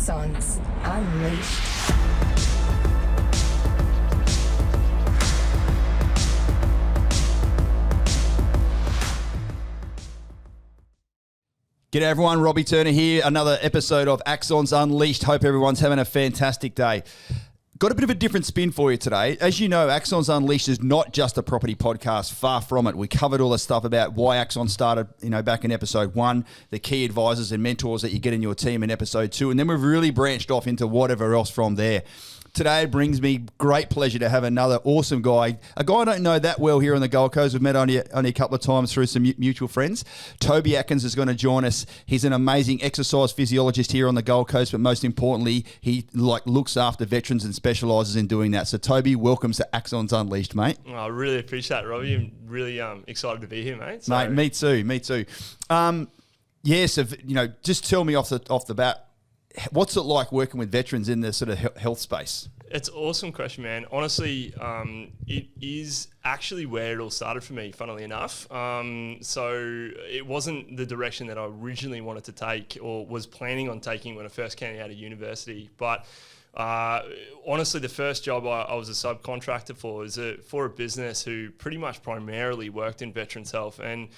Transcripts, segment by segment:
Axons Unleashed. G'day everyone, Robbie Turner here. Another episode of Axons Unleashed. Hope everyone's having a fantastic day. Got a bit of a different spin for you today. As you know, Axons Unleashed is not just a property podcast, far from it. We covered all the stuff about why Axons started, back in episode 1, the key advisors and mentors that you get in your team in episode 2, and then we've really branched off into whatever else from there. Today it brings me great pleasure to have another awesome guy, a guy I don't know that well here on the Gold Coast. We've met only a couple of times through some mutual friends. Toby Atkins is going to join us. He's an amazing exercise physiologist here on the Gold Coast, but most importantly, he looks after veterans and specialises in doing that. So Toby, welcome to Axons Unleashed, mate. Oh, I really appreciate it, Robbie. I'm really excited to be here, mate. So. Mate, me too. So just tell me off the bat, what's it like working with veterans in the sort of health space? It's an awesome question, man. Honestly, it is actually where it all started for me, funnily enough. So it wasn't the direction that I originally wanted to take or was planning on taking when I first came out of university. But honestly, the first job I was a subcontractor for was for a business who pretty much primarily worked in veterans health. And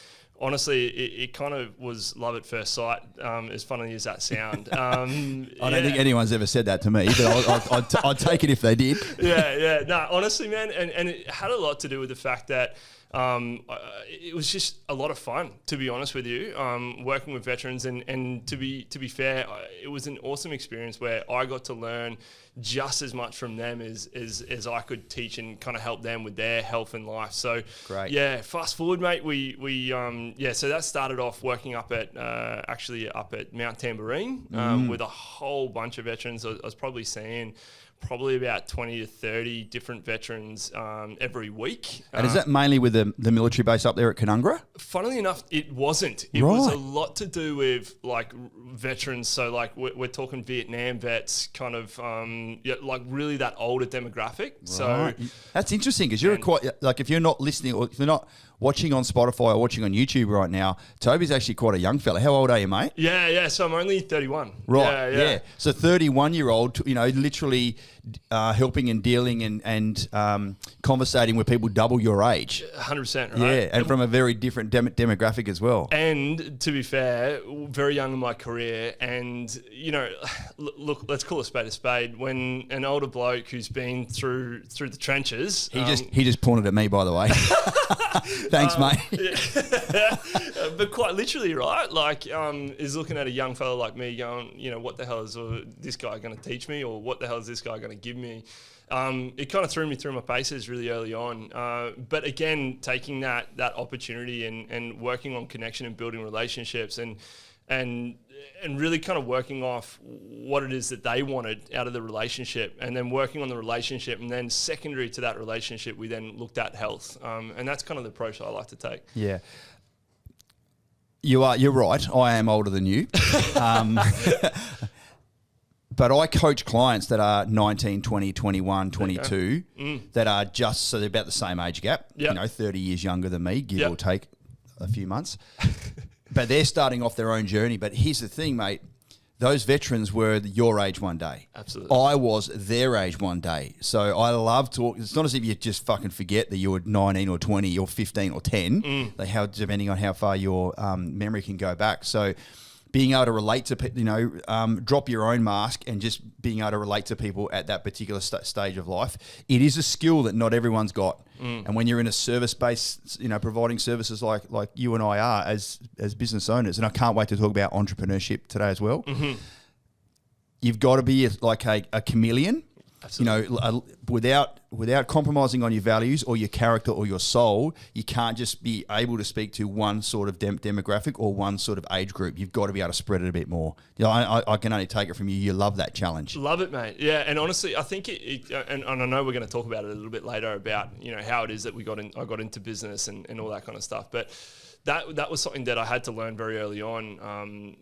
honestly, it kind of was love at first sight, as funny as that sound. I don't think anyone's ever said that to me, but I'd take it if they did. Yeah. No, honestly, man, and it had a lot to do with the fact that it was just a lot of fun, to be honest with you, working with veterans. And to be fair, it was an awesome experience where I got to learn just as much from them as I could teach and kind of help them with their health and life. So great. Yeah, fast forward, mate. So that started off working up at Mount Tamborine with a whole bunch of veterans. I was probably seeing about 20 to 30 different veterans every week. And is that mainly with the military base up there at Canungra? Funnily enough, it wasn't. It was a lot to do with veterans. So we're talking Vietnam vets, kind of really that older demographic. Right. So that's interesting because you're if you're not listening or if you're not watching on Spotify or watching on YouTube right now, Toby's actually quite a young fella. How old are you, mate? Yeah. So I'm only 31. Right. Yeah. So 31-year-old, literally helping and dealing and conversating with people double your age. 100%, right? Yeah, and from a very different demographic as well. And to be fair, very young in my career, and look, let's call a spade. When an older bloke who's been through the trenches, he just pointed at me, by the way. Thanks, mate. Yeah. But quite literally, right? Is looking at a young fella like me going, what the hell is this guy going to teach me, or what the hell is this guy going to give me? It kind of threw me through my paces really early on. But again, taking that opportunity and working on connection and building relationships and really kind of working off what it is that they wanted out of the relationship, and then working on the relationship, and then secondary to that relationship, we then looked at health. And that's kind of the approach I like to take. Yeah. You're right. I am older than you. But I coach clients that are 19, 20, 21, 22 that are so they're about the same age gap, 30 years younger than me, give or take a few months. But they're starting off their own journey. But here's the thing, mate. Those veterans were your age one day. Absolutely. I was their age one day. So I love talking. It's not as if you just fucking forget that you were 19 or 20 or 15 or 10, depending on how far your memory can go back. So being able to relate to, drop your own mask and just being able to relate to people at that particular stage of life, it is a skill that not everyone's got. And when you're in a service-based, providing services like you and I are as business owners, and I can't wait to talk about entrepreneurship today as well, you've got to be a chameleon. Absolutely. Without compromising on your values or your character or your soul, you can't just be able to speak to one sort of demographic or one sort of age group. You've got to be able to spread it a bit more. I can only take it from you. You love that challenge. Love it, mate. Yeah, and honestly, I think and I know we're going to talk about it a little bit later about how it is that I got into business and all that kind of stuff, but that was something that I had to learn very early on.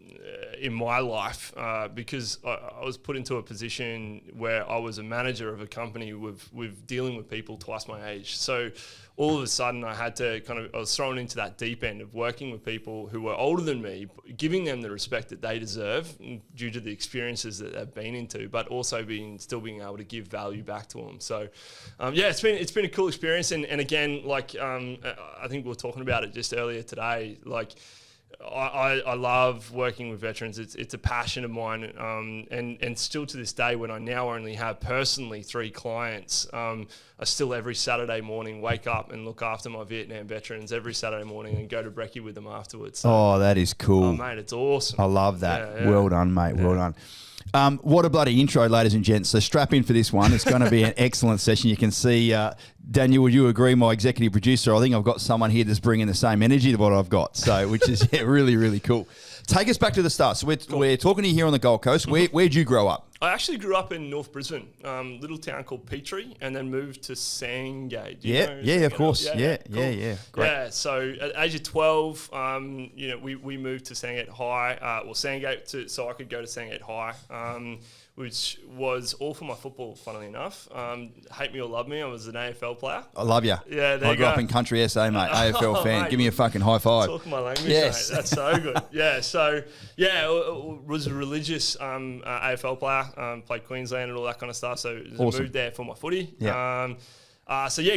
in my life because I was put into a position where I was a manager of a company with dealing with people twice my age. So all of a sudden I was thrown into that deep end of working with people who were older than me, giving them the respect that they deserve due to the experiences that they've been into, but also still being able to give value back to them. So it's been a cool experience. And again, like I think we were talking about it just earlier today, like I love working with veterans. It's a passion of mine, and still to this day, when I now only have personally 3 clients, I still every Saturday morning wake up and look after my Vietnam veterans every Saturday morning and go to brekkie with them afterwards. So, Oh, that is cool. oh, mate, it's awesome. I love that. Yeah, yeah. Well done, mate. Well done. What a bloody intro, ladies and gents. So strap in for this one. It's going to be an excellent session. You can see, Daniel, would you agree, my executive producer, I think I've got someone here that's bringing the same energy to what I've got. So, which is really, really cool. Take us back to the start. So we're talking to you here on the Gold Coast. Where'd you grow up? I actually grew up in North Brisbane, little town called Petrie, and then moved to Sandgate. Do you know Yeah, of course. Cool. Yeah. Great. Yeah, so at the age of 12, we moved to Sandgate High, so I could go to Sandgate High, which was all for my football, funnily enough. Hate me or love me, I was an AFL player. I love you. Yeah, there I you grew go. up in country SA, mate. AFL fan. Mate, Give me a fucking high five. Talking my language, Yes. mate. That's so good. Yeah, so was a religious AFL player. Played Queensland and all that kind of stuff. So Awesome. moved there for my footy. Yeah.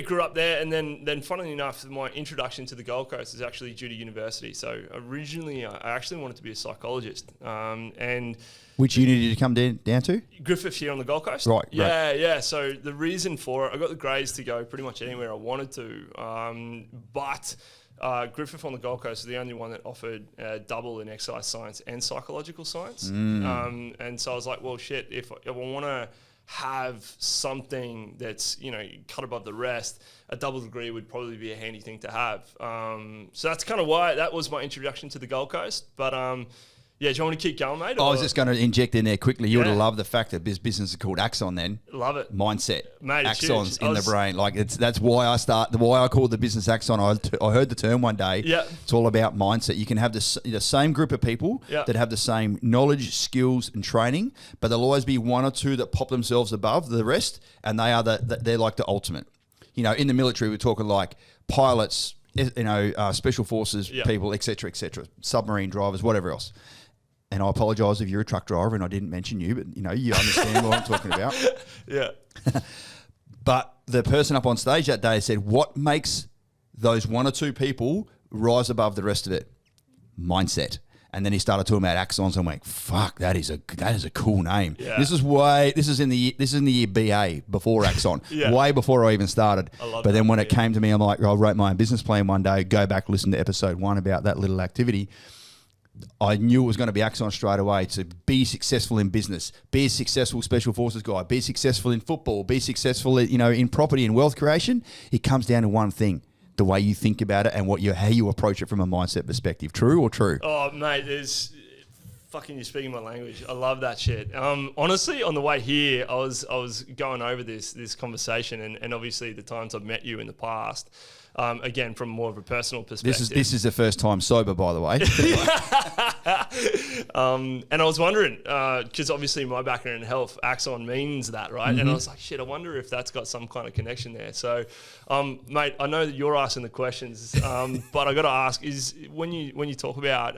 Grew up there, and then funnily enough, my introduction to the Gold Coast is actually due to university. So originally, I actually wanted to be a psychologist, and Which uni did you come down to? Griffith here on the Gold Coast. Right, Yeah. So the reason for it, I got the grades to go pretty much anywhere I wanted to, but Griffith on the Gold Coast is the only one that offered double in exercise science and psychological science. And so I was like, well, shit, if I want to have something that's, cut above the rest, a double degree would probably be a handy thing to have. So that's kind of why that was my introduction to the Gold Coast. But do you want me to keep going, mate? I was just going to inject in there quickly. You would have Yeah. loved the fact that this business is called Axon then. Love it. Mindset. Mate, it's Axons huge. in the brain. Like that's why I called the business Axon. I heard the term one day. Yeah. It's all about mindset. You can have the same group of people Yeah. that have the same knowledge, skills and training, but there'll always be one or two that pop themselves above the rest, and they are they're like the ultimate. In the military, we're talking like pilots, special forces Yeah. people, etc., submarine drivers, whatever else. And I apologise if you're a truck driver and I didn't mention you, but you understand what I'm talking about. Yeah. But the person up on stage that day said, what makes those one or two people rise above the rest of it? Mindset. And then he started talking about Axons, and I'm like, fuck, that is a cool name. Yeah. This is in the year BA before Axon, Yeah. way before I even started. I love but then that, when it yeah. came to me, I'm like, I wrote my own business plan one day, go back, listen to episode 1 about that little activity. I knew it was going to be Axon straight away to be successful in business, be a successful special forces guy, be successful in football, be successful, in property and wealth creation. It comes down to one thing: the way you think about it and how you approach it from a mindset perspective. True or true? Oh, mate, you're speaking my language. I love that shit. Honestly, on the way here, I was going over this conversation, and obviously the times I've met you in the past. Again, from more of a personal perspective. This is the first time sober, by the way. And I was wondering, because obviously my background in health, Axon means that, right? And I was like, shit, I wonder if that's got some kind of connection there. So, mate, I know that you're asking the questions, but I got to ask: is when you talk about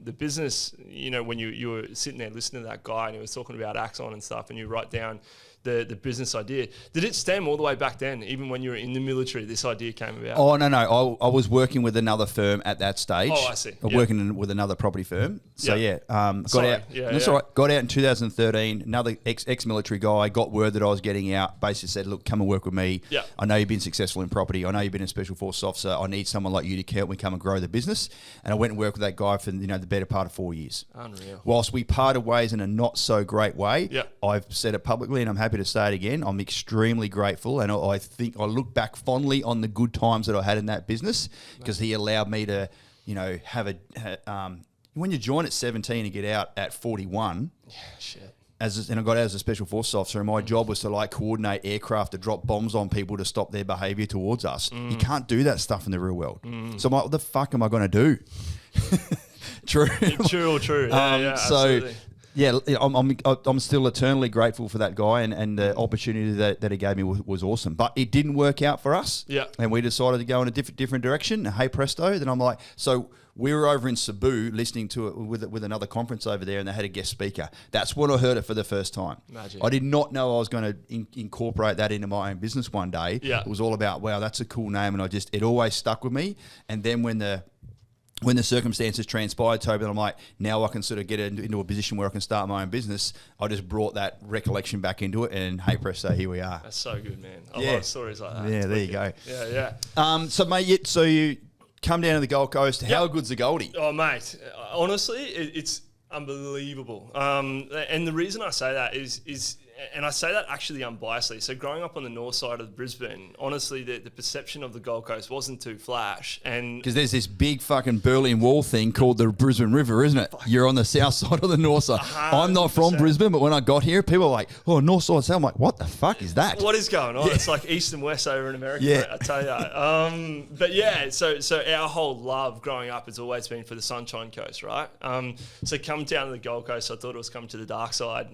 the business, when you were sitting there listening to that guy and he was talking about Axon and stuff, and you write down the business idea. Did it stem all the way back then, even when you were in the military, this idea came about? Oh, no. I was working with another firm at that stage. Oh, I see. Yep. Working with another property firm. So, Yep. got Sorry. out. Yeah, That's yeah. all right. Got out in 2013. Another ex-military guy got word that I was getting out, basically said, look, come and work with me. Yep. I know you've been successful in property. I know you've been a special forces officer. I need someone like you to help me come and grow the business. And I went and worked with that guy for, the better part of 4 years. Unreal. Whilst we parted ways in a not so great way, Yep. I've said it publicly and I'm happy to say it again. I'm extremely grateful, and I think I look back fondly on the good times that I had in that business because he allowed me to, have when you join at 17 and get out at 41. Yeah, shit. And I got out as a special forces officer, and my job was to coordinate aircraft to drop bombs on people to stop their behaviour towards us. You can't do that stuff in the real world. So I'm like, what the fuck am I going to do? True. True. Yeah, so, absolutely. yeah, I'm still eternally grateful for that guy, and the opportunity that he gave me was awesome. But it didn't work out for us. Yeah. And we decided to go in a different direction. And hey presto, then I'm like, so we were over in Cebu listening to it with another conference over there, and they had a guest speaker. That's when I heard it for the first time. Magic. I did not know I was going to incorporate that into my own business one day. Yeah. It was all about, wow, that's a cool name, and it always stuck with me. And then when the circumstances transpired, Toby, I'm like, now I can sort of get into a position where I can start my own business. I just brought that recollection back into it, and hey presto, here we are. That's so good, man. I Yeah. love stories like that. Yeah, It's there you wicked. go. Yeah. So mate, so you come down to the Gold Coast. How good's the Goldie? Oh, mate. Honestly, it's unbelievable. And the reason I say that is, and I say that actually unbiasedly. So growing up on the north side of Brisbane, honestly, the perception of the Gold Coast wasn't too flash. And Because there's this big fucking Berlin Wall thing called the Brisbane River, isn't it? You're on the south side or the north side. 100%. I'm not from Brisbane, but when I got here, people are like, oh, north side, south. I'm like, what the fuck is that? what is going on? It's like east and west over in America, Yeah. mate, I tell you. But yeah, so our whole love growing up has always been for the Sunshine Coast, right? So come down to the Gold Coast, I thought it was coming to the dark side.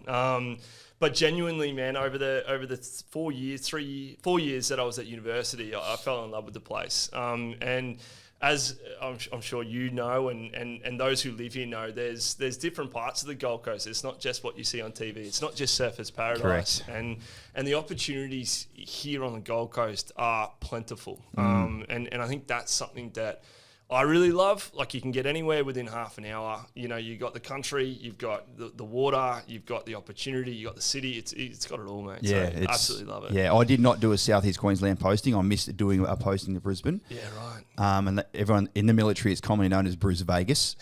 But genuinely, man, over the 4 years that I was at university, I fell in love with the place. And as I'm sure you know, and those who live here know, there's different parts of the Gold Coast. It's not just what you see on TV. It's not just surfers' paradise. Correct. And the opportunities here on the Gold Coast are plentiful. And I think that's something that I really love. Like, you can get anywhere within half an hour. You know, you've got the country, you've got the water, you've got the opportunity, you've got the city. It's got it all, mate. Yeah, so absolutely love it. Yeah, I did not do a South East Queensland posting. I missed doing a posting to Brisbane. Yeah, right. And everyone in the military is commonly known as Bruce Vegas.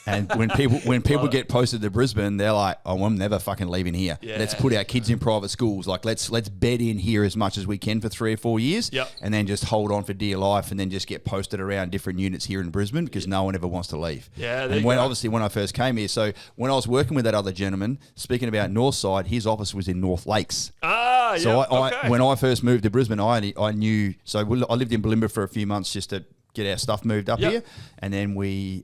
And when people get posted to Brisbane, they're like, "Oh, I'm never fucking leaving here. Yeah. Let's put our kids in private schools. Like, let's bed in here as much as we can for 3 or 4 years, Yep. and then just hold on for dear life, and then just get posted around different units here in Brisbane because no one ever wants to leave." Yeah, there and you when go. obviously when I first came here, so when I was working with that other gentleman, speaking about Northside, his office was in North Lakes. Ah, yeah. So okay. when I first moved to Brisbane, I knew. So I lived in Bulimba for a few months just to get our stuff moved up Yep. here, and then we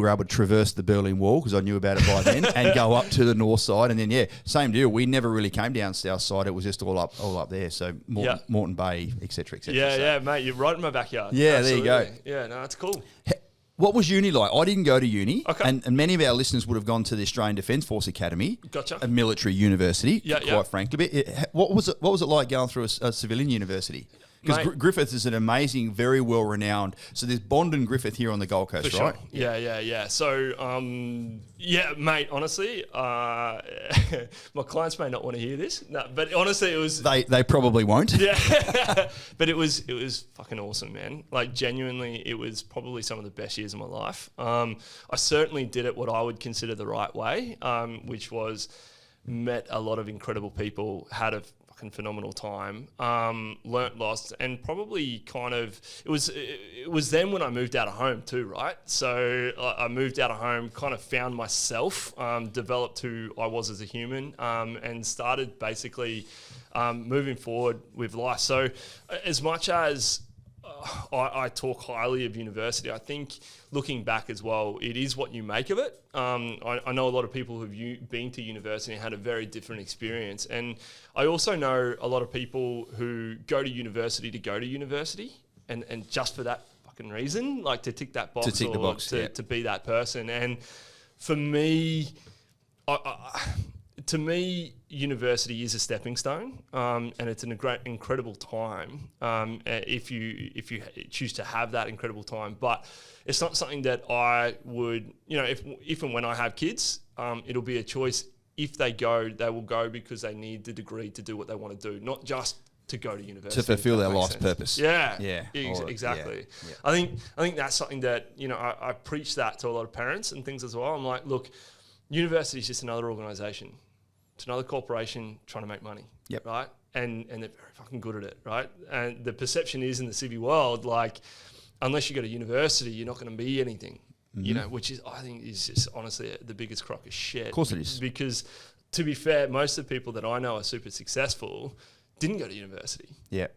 were able to traverse the Berlin Wall because I knew about it by then, and go up to the north side, and then same deal. We never really came down south side; it was just all up there. So Moreton Bay, etc., etc. Yeah, mate, you're right in my backyard. Yeah, there you go. Absolutely. Yeah, no, that's cool. What was uni like? I didn't go to uni, Okay. and many of our listeners would have gone to the Australian Defence Force Academy, Gotcha. a military university, Yeah, quite yeah. frankly. But what was it like going through a civilian university? Because Mate. Griffith is an amazing, very well renowned. So there's Bond and Griffith here on the Gold Coast, For right? sure. Yeah. So, mate, honestly, my clients may not want to hear this, but honestly, it was... They probably won't. Yeah, but it was fucking awesome, man. Like, genuinely, it was probably some of the best years of my life. I certainly did it what I would consider the right way, which was met a lot of incredible people, had a fucking phenomenal time, learnt lots, and probably kind of it was then when I moved out of home too, right? So I moved out of home, kind of found myself, developed who I was as a human, and started basically moving forward with life. So as much as I talk highly of university, I think looking back as well, it is what you make of it. I know a lot of people who've been to university and had a very different experience. And I also know a lot of people who go to university to go to university and just for that fucking reason, like to tick that box, To tick the box, yeah. to be that person. And for me, to me, university is a stepping stone, and it's an incredible time if you choose to have that incredible time. But it's not something that I would, if and when I have kids, it'll be a choice. If they go, they will go because they need the degree to do what they want to do, not just to go to university. To fulfill if that their makes life's sense. purpose. Yeah. Or- Exactly. yeah. I think that's something that, I preach that to a lot of parents and things as well. I'm like, look, university is just another organisation. It's another corporation trying to make money. Yep. Right? And they're very fucking good at it, right? And the perception is in the civvy world, like, unless you go to university, you're not going to be anything. Which is, I think, is just honestly the biggest crock of shit. Of course it is. Because, to be fair, most of the people that I know are super successful didn't go to university. Yeah.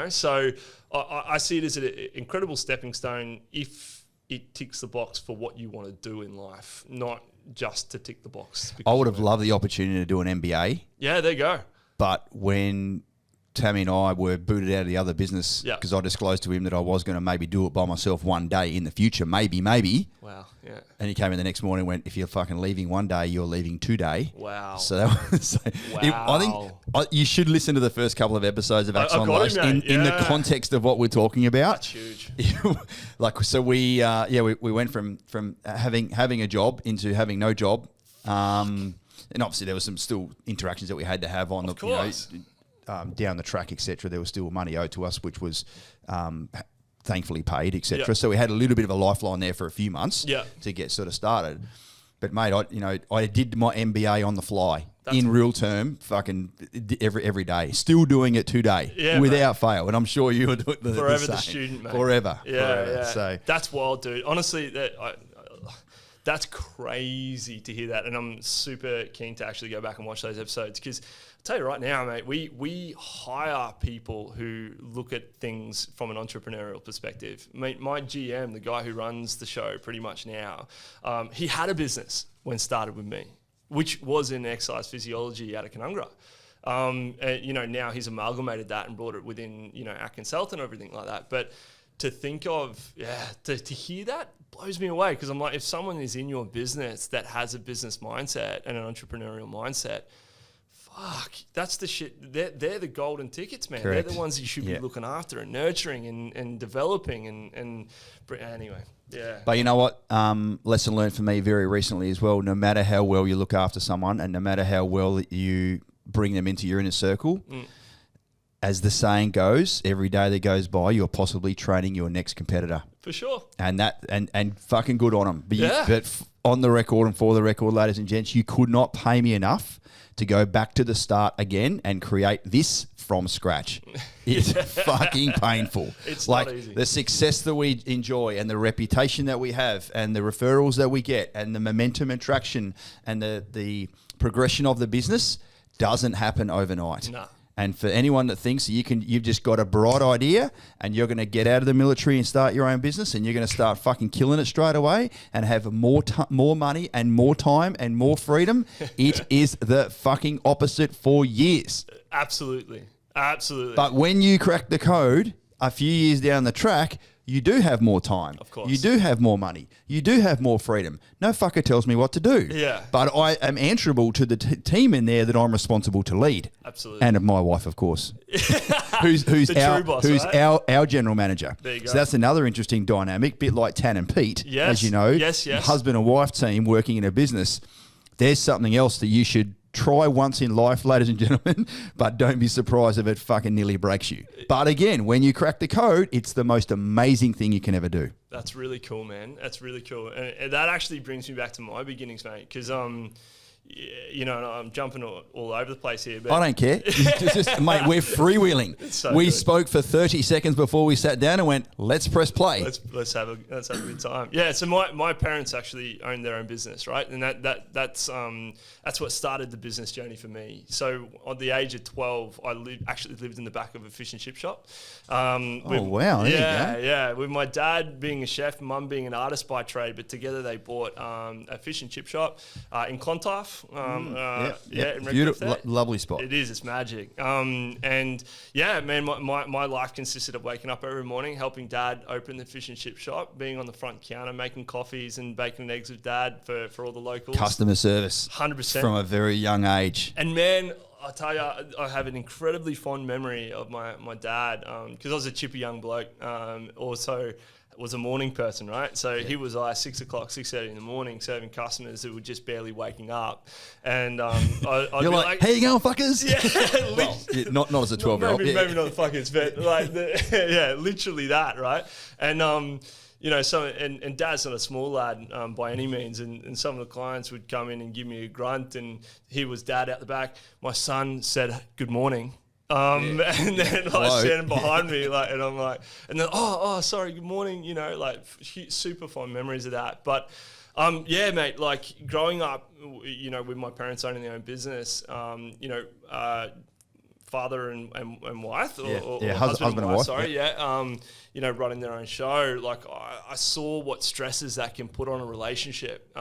So I see it as an incredible stepping stone if it ticks the box for what you want to do in life, not just to tick the box. I would have loved the opportunity to do an MBA. Yeah, there you go. But when Tammy and I were booted out of the other business because I disclosed to him that I was going to maybe do it by myself one day in the future, maybe. Wow, yeah. And he came in the next morning and went, if you're fucking leaving one day, you're leaving today. Wow. So, that was, I think you should listen to the first couple of episodes of Axons Unleashed in the context of what we're talking about. That's huge. We went from having a job into having no job. And obviously there was some still interactions that we had to have on down the track, etc. There was still money owed to us, which was thankfully paid, etc. So we had a little bit of a lifeline there for a few months to get sort of started. But mate, I did my MBA on the fly in real term, fucking every day. Still doing it today without fail. And I'm sure you were doing forever the student, mate. Forever. Yeah. So that's wild, dude. Honestly, that's crazy to hear that, and I'm super keen to actually go back and watch those episodes because I'll tell you right now, mate, we hire people who look at things from an entrepreneurial perspective. My GM, the guy who runs the show pretty much now, he had a business when started with me, which was in exercise physiology out of Canungra. And, now he's amalgamated that and brought it within, Atkins Health and everything like that. But to think of, to hear that blows me away because I'm like, if someone is in your business that has a business mindset and an entrepreneurial mindset, fuck, that's the shit. They're the golden tickets, man. Correct. They're the ones that you should be looking after and nurturing and developing and anyway. Yeah. But you know what? Lesson learned for me very recently as well. No matter how well you look after someone and no matter how well you bring them into your inner circle, as the saying goes, every day that goes by, you're possibly training your next competitor. For sure. And fucking good on them. But on the record and for the record, ladies and gents, you could not pay me enough to go back to the start again and create this from scratch. It's fucking painful. It's like not easy. The success that we enjoy and the reputation that we have and the referrals that we get and the momentum and traction and the progression of the business doesn't happen overnight. No. And for anyone that thinks that you've just got a bright idea and you're going to get out of the military and start your own business and you're going to start fucking killing it straight away and have more money and more time and more freedom, it is the fucking opposite for years. Absolutely. But when you crack the code a few years down the track, you do have more time. Of course. You do have more money. You do have more freedom. No fucker tells me what to do. Yeah. But I am answerable to the team in there that I'm responsible to lead. Absolutely. And my wife, of course, who's The our true boss, who's right? our general manager. There you go. So that's another interesting dynamic, bit like Tan and Pete, Yes. as you know. Yes. Husband and wife team working in a business. There's something else that you should try once in life, ladies and gentlemen, but don't be surprised if it fucking nearly breaks you. But again, when you crack the code, it's the most amazing thing you can ever do. That's really cool, man. That's really cool. And that actually brings me back to my beginnings, mate, because, I'm jumping all over the place here. But I don't care. Mate, we're freewheeling. So we good. spoke for 30 seconds before we sat down and went, let's press play. Let's have a good time. Yeah. So my parents actually owned their own business, right? And that's what started the business journey for me. So at the age of 12, I actually lived in the back of a fish and chip shop. Wow. There you go. Yeah. With my dad being a chef, mum being an artist by trade, but together they bought a fish and chip shop in Clontarf. In Beautiful, lovely spot. It is. It's magic. And yeah, man, my life consisted of waking up every morning, helping Dad open the fish and chip shop, being on the front counter, making coffees and bacon and eggs with Dad for all the locals. Customer service. 100%. From a very young age. And man, I tell you, I have an incredibly fond memory of my dad because I was a chippy young bloke. Also was a morning person, right? So he was 6 o'clock, 6:30 in the morning, serving customers who were just barely waking up. And I'd You're be like, how you going, fuckers? Yeah, well, not as a 12-year-old. Maybe not the fuckers, but literally that, right? And and Dad's not a small lad by any means, and some of the clients would come in and give me a grunt, and here was Dad out the back. My son said, "Good morning." And then standing behind me, and I'm like, and then sorry, good morning, super fond memories of that. But mate, growing up, with my parents owning their own business, father and wife, or husband and wife. Sorry, running their own show. Like I saw what stresses that can put on a relationship,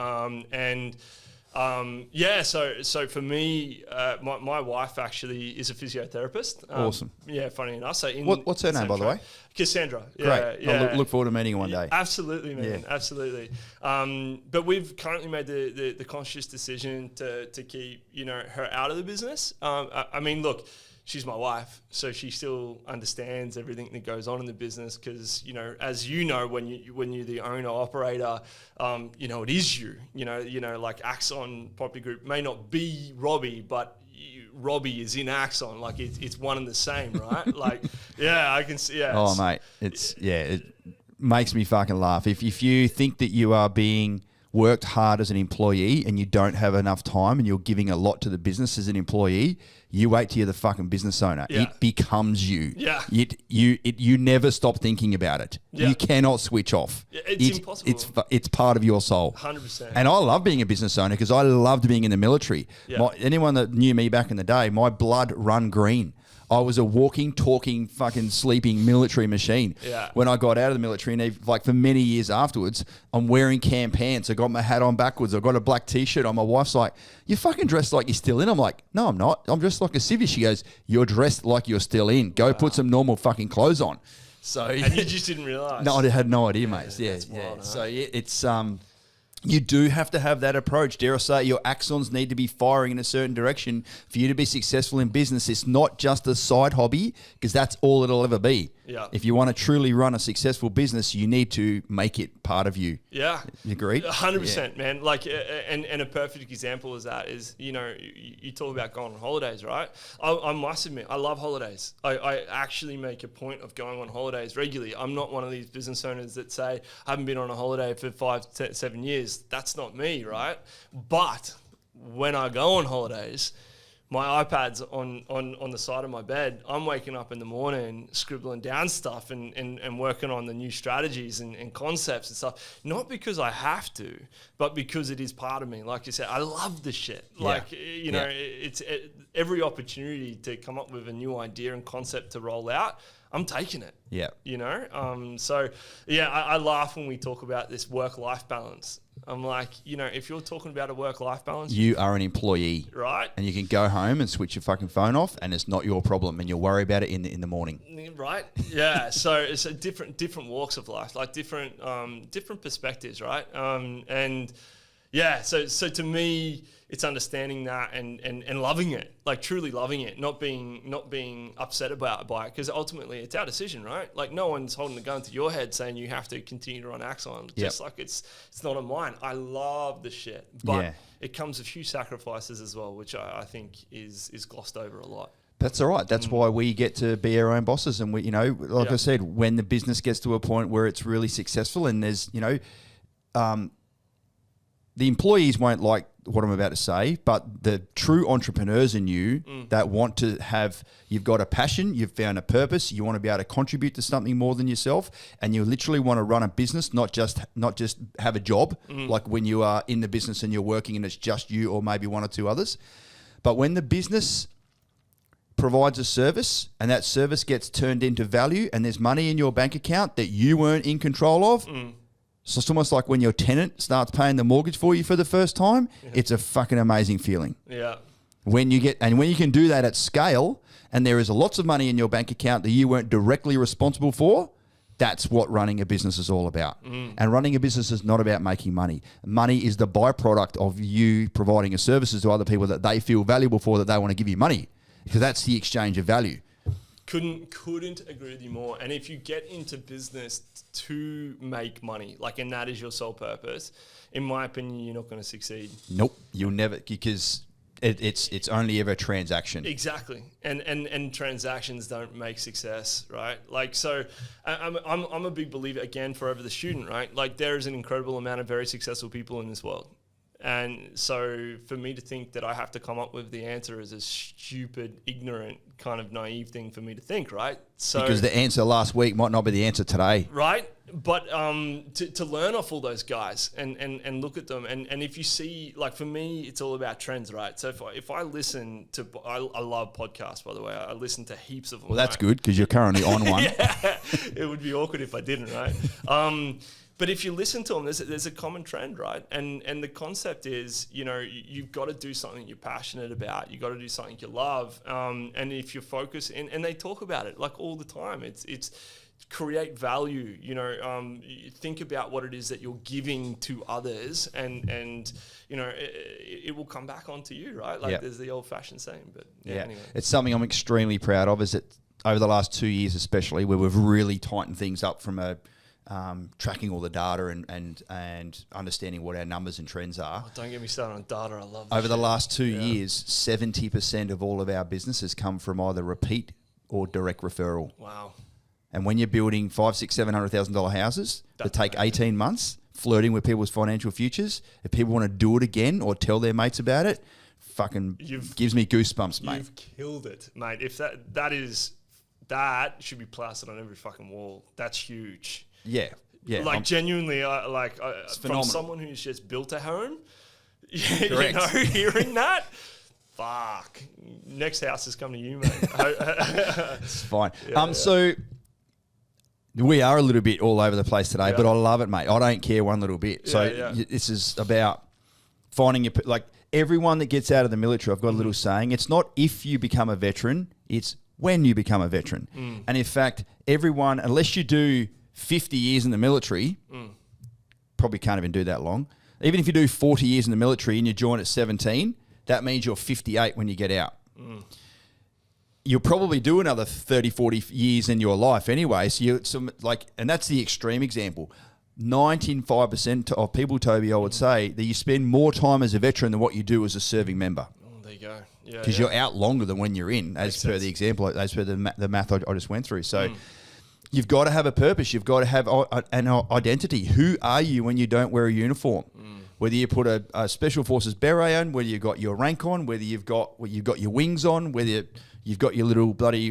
So for me, my wife actually is a physiotherapist. Awesome. Yeah, funny enough. So what's her name, by the way? Cassandra. Great. Yeah, I'll look forward to meeting her one day. Absolutely, man. Yeah. Absolutely. But we've currently made the conscious decision to keep her out of the business. I mean, look. She's my wife, so she still understands everything that goes on in the business because, as you know, when you're the owner operator, it is you. Like Axon Property Group may not be Robbie, but Robbie is in Axon. Like it's one and the same, right? Like, yeah, I can see. Yeah. Oh, mate, it makes me fucking laugh. If you think that you are being worked hard as an employee and you don't have enough time and you're giving a lot to the business as an employee, you wait till you're the fucking business owner. Yeah. It becomes you. Yeah. You never stop thinking about it. Yeah. You cannot switch off. It's impossible. It's part of your soul. 100%. And I love being a business owner because I loved being in the military. Yeah. Anyone that knew me back in the day, my blood run green. I was a walking, talking, fucking sleeping military machine. Yeah. When I got out of the military, and like for many years afterwards, I'm wearing cam pants. I got my hat on backwards. I got a black t-shirt on. My wife's like, "You fucking dressed like you're still in." I'm like, "No, I'm not. I'm dressed like a civvy." She goes, "You're dressed like you're still in. Go put some normal fucking clothes on." So and you just didn't realize. No, I had no idea, mate. Yeah. Wild, huh? So it's you do have to have that approach. Dare I say, your axons need to be firing in a certain direction for you to be successful in business. It's not just a side hobby because that's all it'll ever be. Yeah. If you want to truly run a successful business, you need to make it part of you. Yeah. You agreed? 100%, man. Like, and a perfect example of that is, you talk about going on holidays, right? I must admit, I love holidays. I actually make a point of going on holidays regularly. I'm not one of these business owners that say, I haven't been on a holiday for 7 years. That's not me, right? But when I go on holidays, my iPad's on the side of my bed. I'm waking up in the morning scribbling down stuff and working on the new strategies and concepts and stuff. Not because I have to, but because it is part of me. Like you said, I love the shit. Yeah. Like, it's every opportunity to come up with a new idea and concept to roll out, I'm taking it. Yeah. I laugh when we talk about this work-life balance. I'm like, if you're talking about a work-life balance, You are an employee. right? And you can go home and switch your fucking phone off and it's not your problem and you'll worry about it in the morning. Right. Yeah. So it's a different walks of life, like different perspectives, right? So to me, it's understanding that and loving it, like truly loving it, not being upset by it, because ultimately it's our decision, right? Like no one's holding the gun to your head saying you have to continue to run Axon, just like it's not on mine. I love the shit, but it comes with huge sacrifices as well, which I think is glossed over a lot. That's all right. That's why we get to be our own bosses. And we, I said, when the business gets to a point where it's really successful and there's, the employees won't like what I'm about to say, but the true entrepreneurs in you that want to have, you've got a passion, you've found a purpose, you want to be able to contribute to something more than yourself, and you literally want to run a business, not just have a job, like when you are in the business and you're working and it's just you or maybe one or two others. But when the business provides a service and that service gets turned into value and there's money in your bank account that you weren't in control of, so it's almost like when your tenant starts paying the mortgage for you for the first time, it's a fucking amazing feeling. Yeah. When you can do that at scale and there is lots of money in your bank account that you weren't directly responsible for, that's what running a business is all about. And running a business is not about making money. Money is the byproduct of you providing a services to other people that they feel valuable for, that they want to give you money, because that's the exchange of value. Couldn't agree with you more. And if you get into business to make money, and that is your sole purpose, in my opinion, you're not going to succeed. Nope, you'll never, because it's only ever a transaction. Exactly, and transactions don't make success, right? I'm a big believer, again, for over the student, right? Like there is an incredible amount of very successful people in this world. And so for me to think that I have to come up with the answer is a stupid, ignorant, kind of naive thing for me to think, right? So Because the answer last week might not be the answer today. right? But to learn off all those guys and look at them, and if you see, like for me, it's all about trends, right? So if I listen to, I love podcasts, by the way. I listen to heaps of them. Well, that's right? good because you're currently on one. Yeah, it would be awkward if I didn't, right? But if you listen to them, there's a common trend, right? And the concept is, you've got to do something you're passionate about. You've got to do something you love. And if you're focused, and they talk about it like all the time, it's create value, you think about what it is that you're giving to others and it will come back onto you, right? Like there's the old fashioned saying, but anyway. It's something I'm extremely proud of, is that over the last 2 years, especially where we've really tightened things up from tracking all the data and understanding what our numbers and trends are. Oh, don't get me started on data. I love that. Over the last 2 years, 70% of all of our businesses come from either repeat or direct referral. Wow. And when you're building $500,000, $700,000 houses that take 18 months, flirting with people's financial futures, if people want to do it again or tell their mates about it, fucking gives me goosebumps, mate. You've killed it, mate. If that should be plastered on every fucking wall. That's huge. Yeah. Like genuinely, it's from phenomenal. someone who's just built a home, Correct. hearing that, fuck. Next house is coming to you, mate. It's fine. So we are a little bit all over the place today, but I love it, mate. I don't care one little bit. So this is about finding like everyone that gets out of the military. I've got a little saying. It's not if you become a veteran, it's when you become a veteran. And in fact, everyone, unless you do 50 years in the military, probably can't even do that long. Even if you do 40 years in the military and you join at 17, that means you're 58 when you get out. You'll probably do another 30, 40 years in your life anyway. And that's the extreme example. 95% of people, Toby, I would say, that you spend more time as a veteran than what you do as a serving member. Oh, there you go. Yeah, because you're out longer than when you're in, as per the example, as per the math I just went through. So you've got to have a purpose. You've got to have an identity. Who are you when you don't wear a uniform? Whether you put a Special Forces beret on, whether you've got your rank on, whether you've got your wings on, whether you've got your little bloody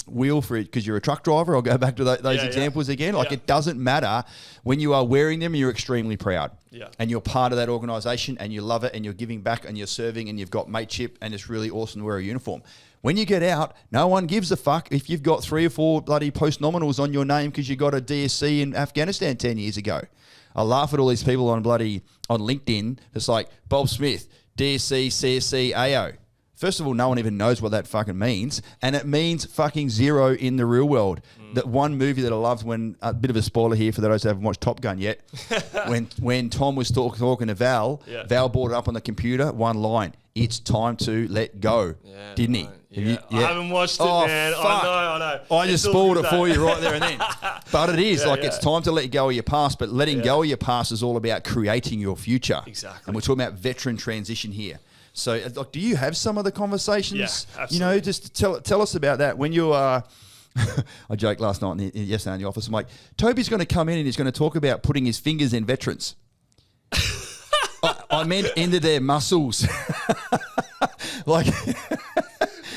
wheel for it because you're a truck driver. I'll go back to those examples again. It doesn't matter. When you are wearing them, you're extremely proud. Yeah. And you're part of that organisation and you love it and you're giving back and you're serving and you've got mateship and it's really awesome to wear a uniform. When you get out, no one gives a fuck if you've got 3 or 4 bloody post-nominals on your name because you got a DSC in Afghanistan 10 years ago. I laugh at all these people on LinkedIn. It's like Bob Smith, DSC, CSC, AO. First of all, no one even knows what that fucking means. And it means fucking zero in the real world. That one movie that I loved when, a bit of a spoiler here for those who haven't watched Top Gun yet, when Tom was talking to Val, Val brought it up on the computer, one line, "It's time to let go," didn't he? Yeah. I haven't watched it, man. Fuck. I know. I just spoiled it for you right there and then. But it is it's time to let go of your past, but letting go of your past is all about creating your future. Exactly. And we're talking about veteran transition here. So, do you have some of the conversations? Yeah, absolutely. Just tell us about that. When you are, I joked last night, yesterday in the office, I'm like, Toby's going to come in and he's going to talk about putting his fingers in veterans. I meant into their muscles.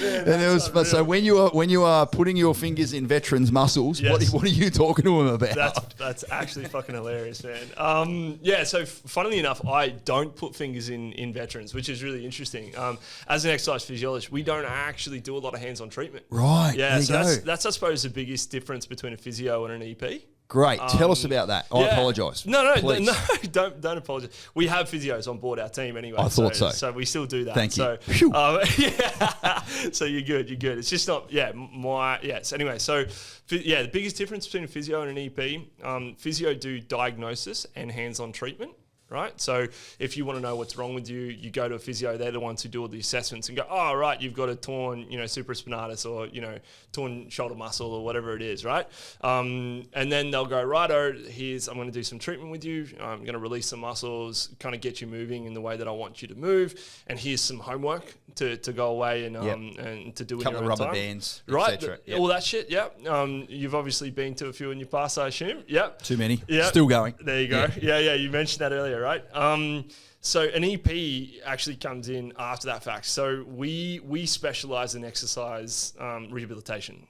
And it was, so when you are putting your fingers in veterans' muscles, what are you talking to them about? That's actually fucking hilarious, man. So funnily enough, I don't put fingers in veterans, which is really interesting. As an exercise physiologist, we don't actually do a lot of hands-on treatment. Right. Yeah. So that's I suppose the biggest difference between a physio and an EP. Great. Tell us about that. I apologise. No, don't apologise. We have physios on board our team anyway. I thought so. So we still do that. Thank you. So you're good. It's just not, So anyway, the biggest difference between a physio and an EP, physio do diagnosis and hands-on treatment. Right. So if you want to know what's wrong with you, you go to a physio. They're the ones who do all the assessments and go, oh, right, you've got a torn, supraspinatus or, torn shoulder muscle or whatever it is. Right. And then they'll go, righto, I'm going to do some treatment with you. I'm going to release some muscles, kind of get you moving in the way that I want you to move. And here's some homework to go away and to do in your own time. Couple of rubber bands, right? etc. All that shit. Yeah. You've obviously been to a few in your past, I assume. Yep. Too many. Yep. Still going. There you go. Yeah. You mentioned that earlier. right? So an EP actually comes in after that fact. So we specialize in exercise rehabilitation.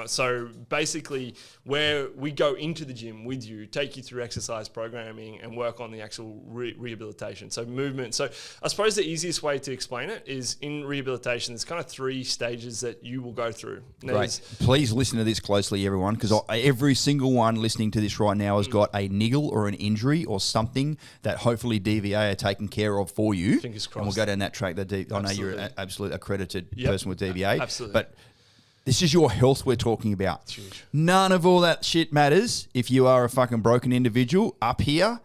So basically where we go into the gym with you, take you through exercise programming and work on the actual rehabilitation. So movement. So I suppose the easiest way to explain it is in rehabilitation, there's kind of 3 stages that you will go through. Great. Please listen to this closely, everyone, because every single one listening to this right now has got a niggle or an injury or something that hopefully DVA are taking care of for you. Fingers crossed. And we'll go down that track. I know you're an absolute accredited person with DVA. Absolutely. But this is your health we're talking about. It's huge. None of all that shit matters if you are a fucking broken individual up here,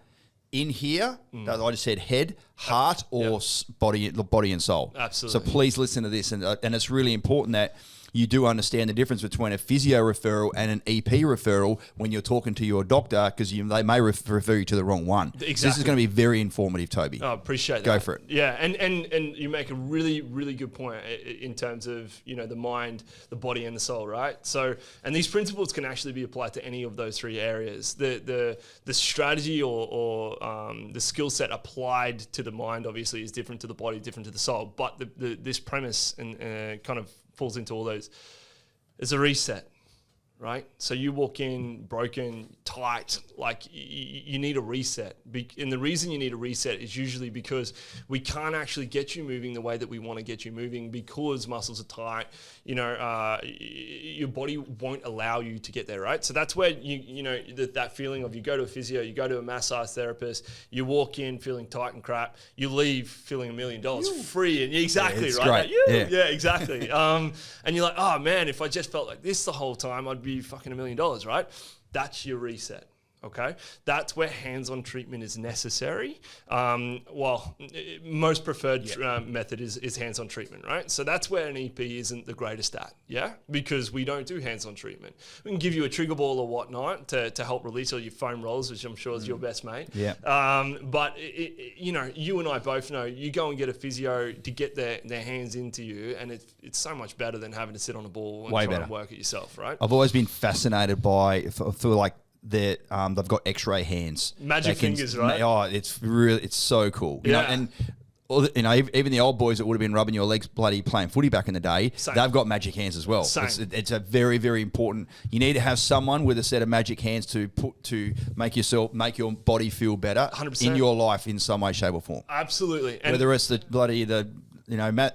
in here. I just said head, heart, or body and soul. Absolutely. So please listen to this, and it's really important that you do understand the difference between a physio referral and an EP referral when you're talking to your doctor, because they may refer you to the wrong one. Exactly. So this is going to be very informative, Toby. Oh, appreciate that. Go for it. Yeah, and you make a really, really good point in terms of, the mind, the body, and the soul, right? So, and these principles can actually be applied to any of those 3 areas. The strategy or the skill set applied to the mind obviously is different to the body, different to the soul. But this premise and kind of falls into all those. It's a reset, right? So you walk in broken, tight, like you need a reset. And the reason you need a reset is usually because we can't actually get you moving the way that we want to get you moving because muscles are tight. Your body won't allow you to get there, right? So that's where that feeling of you go to a physio, you go to a massage therapist, you walk in feeling tight and crap, you leave feeling $1 million free, and exactly, right? Great. Like, yeah, exactly. And you're like, oh man, if I just felt like this the whole time, I'd be fucking $1 million, right? That's your reset. Okay, that's where hands-on treatment is necessary. Most preferred method is hands-on treatment, right? So that's where an EP isn't the greatest at, because we don't do hands-on treatment. We can give you a trigger ball or whatnot to help release all your foam rollers, which I'm sure is your best mate. Yeah. But you and I both know you go and get a physio to get their hands into you, and it's so much better than having to sit on a ball and try and work it yourself, right? I've always been fascinated by for like they've got X-ray hands, magic fingers, right? Oh, it's so cool. And even the old boys that would have been rubbing your legs bloody playing footy back in the day, they've got magic hands as well. It's a very, very important. You need to have someone with a set of magic hands to make your body feel better 100%. In your life in some way, shape, or form. Absolutely. And whether it's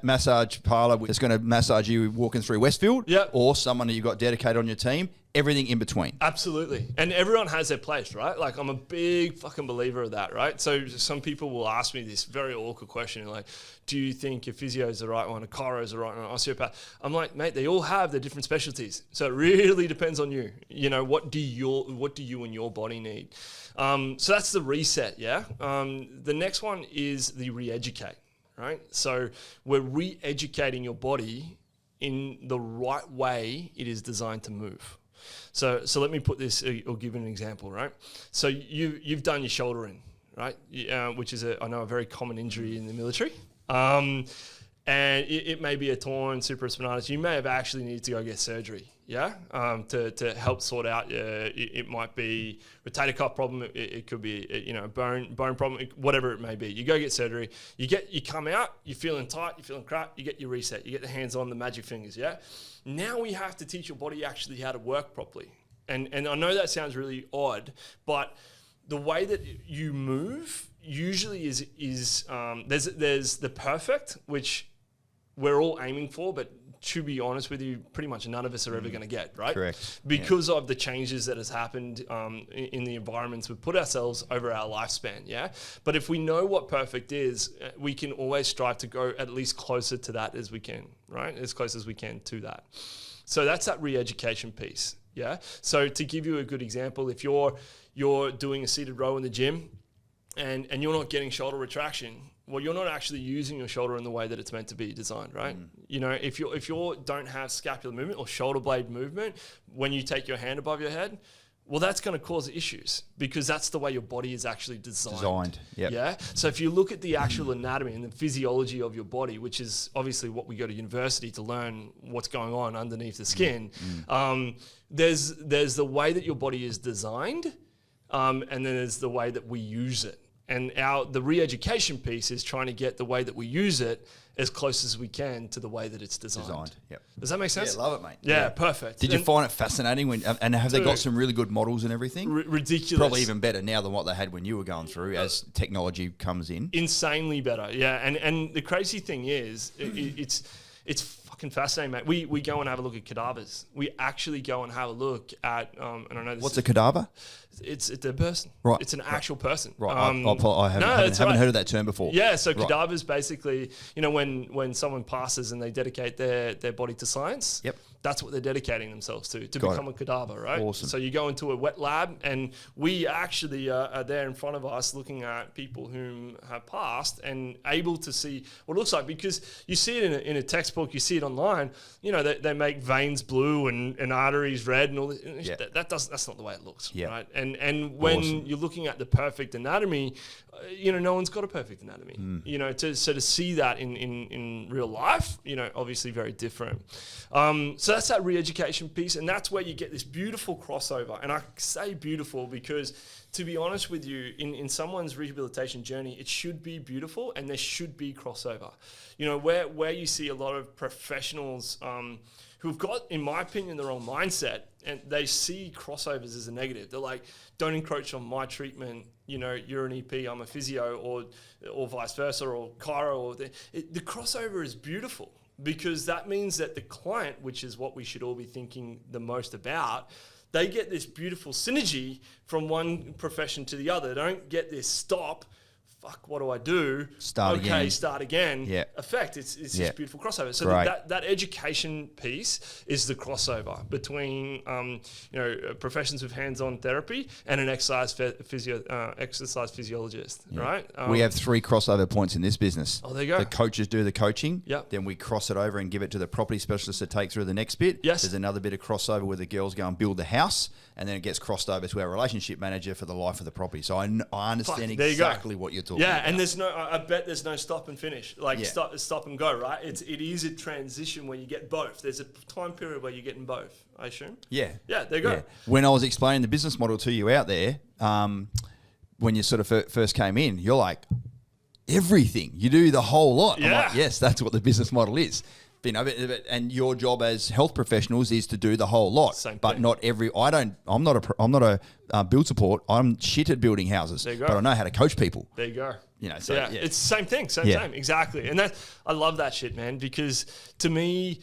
massage parlor that's going to massage you walking through Westfield, or someone that you've got dedicated on your team, everything in between. Absolutely. And everyone has their place, right? Like, I'm a big fucking believer of that, right? So some people will ask me this very awkward question, like, do you think your physio is the right one, a chiro is the right one, an osteopath? I'm like, mate, they all have their different specialties. So it really depends on you. What do you and your body need? So that's the reset, The next one is the re-educate. Right? So we're re-educating your body in the right way it is designed to move. So let me put this, or give an example, right? So you've done your shoulder in, right? Which is I know a very common injury in the military. And it may be a torn supraspinatus. You may have actually needed to go get surgery, to help sort out. It might be rotator cuff problem. It could be a bone problem, whatever it may be. You go get surgery. You come out. You're feeling tight. You're feeling crap. You get your reset. You get the hands on the magic fingers. Now we have to teach your body actually how to work properly. And I know that sounds really odd, but the way that you move usually is there's the perfect, which we're all aiming for, but to be honest with you, pretty much none of us are ever going to get, right? Correct. Because of the changes that has happened in the environments we've put ourselves over our lifespan, But if we know what perfect is, we can always strive to go at least closer to that as we can, right? As close as we can to that. So that's that re-education piece, So to give you a good example, if you're doing a seated row in the gym and you're not getting shoulder retraction, well, you're not actually using your shoulder in the way that it's meant to be designed, right? If you don't have scapular movement or shoulder blade movement when you take your hand above your head, well, that's going to cause issues because that's the way your body is actually designed. So if you look at the actual anatomy and the physiology of your body, which is obviously what we go to university to learn what's going on underneath the skin, there's the way that your body is designed, and then there's the way that we use it. And the re-education piece is trying to get the way that we use it as close as we can to the way that it's designed. Yep. Does that make sense? Yeah, love it, mate. Yeah, perfect. Did you find it fascinating and have they got some really good models and everything? Ridiculous. Probably even better now than what they had when you were going through as technology comes in. Insanely better, yeah. And the crazy thing is, it's fucking fascinating, mate. We go and have a look at cadavers. We actually go and have a look at, and I know this What's a cadaver? It's a person. Right. It's an actual person. Right. I haven't heard of that term before. Yeah. So cadavers basically, when someone passes and they dedicate their body to science. Yep. That's what they're dedicating themselves to become a cadaver, right? Awesome. So you go into a wet lab and we actually are there in front of us looking at people whom have passed and able to see what it looks like, because you see it in a textbook, you see it online, they make veins blue and arteries red and all this. Yeah. That's not the way it looks, Yeah. right? And when you're looking at the perfect anatomy, no one's got a perfect anatomy. To see that in real life, obviously very different. So that's that re-education piece, and that's where you get this beautiful crossover. And I say beautiful because, to be honest with you, in someone's rehabilitation journey, it should be beautiful and there should be crossover. Where you see a lot of professionals who've got, in my opinion, the wrong mindset, and they see crossovers as a negative. They're like, don't encroach on my treatment. You're an EP, I'm a physio, or vice versa, or chiro. The crossover is beautiful, because that means that the client, which is what we should all be thinking the most about, they get this beautiful synergy from one profession to the other. They don't get this stop, fuck, what do I do? Start again. Yeah. Effect. It's this beautiful crossover. So that education piece is the crossover between professions with hands-on therapy and an exercise physiologist, right? We have 3 crossover points in this business. Oh, there you go. The coaches do the coaching. Yep. Then we cross it over and give it to the property specialist to take through the next bit. Yes. There's another bit of crossover where the girls go and build the house, and then it gets crossed over to our relationship manager for the life of the property. So I understand exactly what you're talking about. And I bet there's no stop and finish, stop and go, right? It is a transition where you get both. There's a time period where you're getting both, I assume. Yeah. Yeah, there you go. Yeah. When I was explaining the business model to you out there, when you sort of first came in, you're like, everything. You do the whole lot. Yeah. I'm like, yes, that's what the business model is. And your job as health professionals is to do the whole lot. Same but thing. not every. I'm not a build support. I'm shit at building houses. There you go. But I know how to coach people. There you go. It's the same thing, same, exactly. And I love that shit, man, because to me,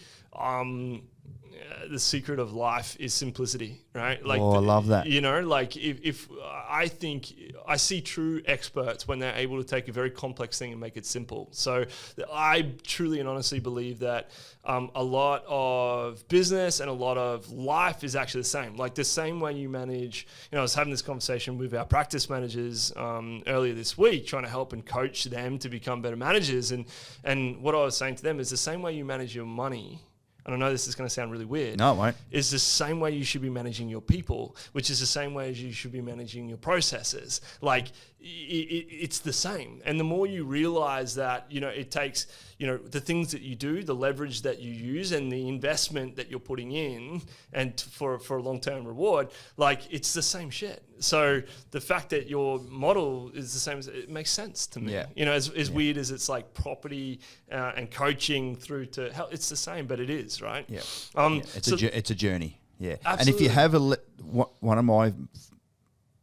the secret of life is simplicity, right? I love that. If I think I see true experts when they're able to take a very complex thing and make it simple. So I truly and honestly believe that a lot of business and a lot of life is actually the same. Like the same way you manage, I was having this conversation with our practice managers earlier this week, trying to help and coach them to become better managers. And what I was saying to them is the same way you manage your money, and I know this is going to sound really weird. No, it won't. Is the same way you should be managing your people, which is the same way as you should be managing your processes. Like it's the same. And the more you realize that, it takes, the things that you do, the leverage that you use and the investment that you're putting in and for a long-term reward, like it's the same shit. So the fact that your model is the same, it makes sense to me. Yeah. As weird as it's like property and coaching through to health, it's the same, but it is, right? Yeah. It's a journey. Yeah. Absolutely. And if you have one of my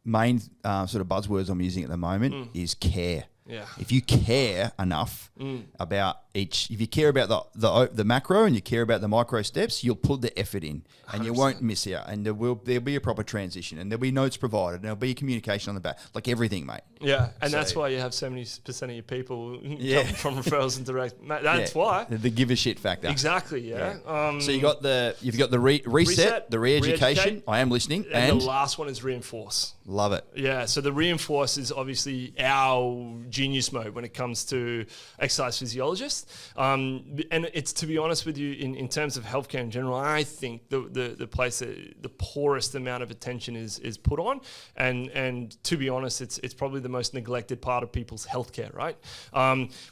main sort of buzzwords I'm using at the moment is care. Yeah. If you care enough about if you care about the macro and you care about the micro steps, you'll put the effort in and 100%. You won't miss out. And there'll be a proper transition and there'll be notes provided and there'll be communication on the back, like everything, mate. Yeah, and that's why you have 70% of your people coming from referrals and direct. That's why. The give a shit factor. Exactly, yeah. So you've got the reset, the re-education. I am listening. And the last one is reinforce. Love it. Yeah, so the reinforce is obviously our genius mode when it comes to exercise physiologists. And it's, to be honest with you, in terms of healthcare in general, I think the place that the poorest amount of attention is put on. And to be honest, it's probably the most neglected part of people's healthcare, right?